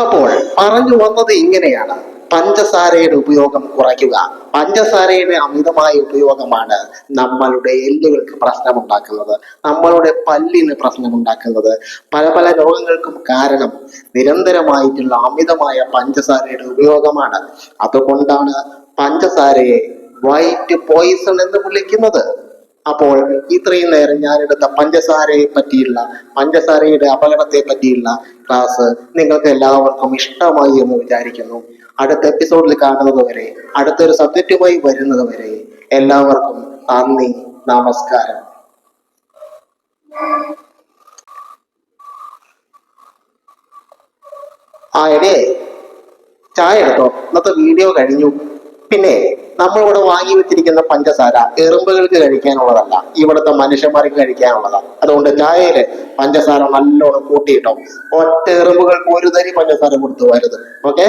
അപ്പോൾ പറഞ്ഞു വന്നത് ഇങ്ങനെയാണ്: പഞ്ചസാരയുടെ ഉപയോഗം കുറയ്ക്കുക. പഞ്ചസാരയുടെ അമിതമായ ഉപയോഗമാണ് നമ്മളുടെ എല്ലുകൾക്ക് പ്രശ്നമുണ്ടാക്കുന്നത്, നമ്മളുടെ പല്ലിന് പ്രശ്നമുണ്ടാക്കുന്നത്. പല പല രോഗങ്ങൾക്കും കാരണം നിരന്തരമായിട്ടുള്ള അമിതമായ പഞ്ചസാരയുടെ ഉപയോഗമാണ്. അതുകൊണ്ടാണ് പഞ്ചസാരയെ വൈറ്റ് പോയിസൺ എന്ന് വിളിക്കുന്നത്. അപ്പോൾ ഇത്രയും നേരം ഞാനെടുത്ത പഞ്ചസാരയുടെ അപകടത്തെ പറ്റിയുള്ള ക്ലാസ് നിങ്ങൾക്ക് എല്ലാവർക്കും ഇഷ്ടമായി എന്ന് വിചാരിക്കുന്നു. അടുത്ത എപ്പിസോഡിൽ കാണുന്നത് വരെ, അടുത്തൊരു സബ്ജക്റ്റുമായി വരുന്നത് വരെ എല്ലാവർക്കും നന്ദി, നമസ്കാരം. എടേ ചായ എടുത്തോ, ഇന്നത്തെ വീഡിയോ കഴിഞ്ഞു. പിന്നെ നമ്മളിവിടെ വാങ്ങി വെച്ചിരിക്കുന്ന പഞ്ചസാര എറുമ്പുകൾക്ക് കഴിക്കാനുള്ളതല്ല, ഇവിടുത്തെ മനുഷ്യന്മാർക്ക് കഴിക്കാനുള്ളതാണ്. അതുകൊണ്ട് ചായയില് പഞ്ചസാര നല്ലോണം കൂട്ടിയിട്ടോ. ഒറ്റ എറുമ്പുകൾക്ക് ഒരു തരി പഞ്ചസാര കൊടുത്തു വരുത്. ഓക്കെ.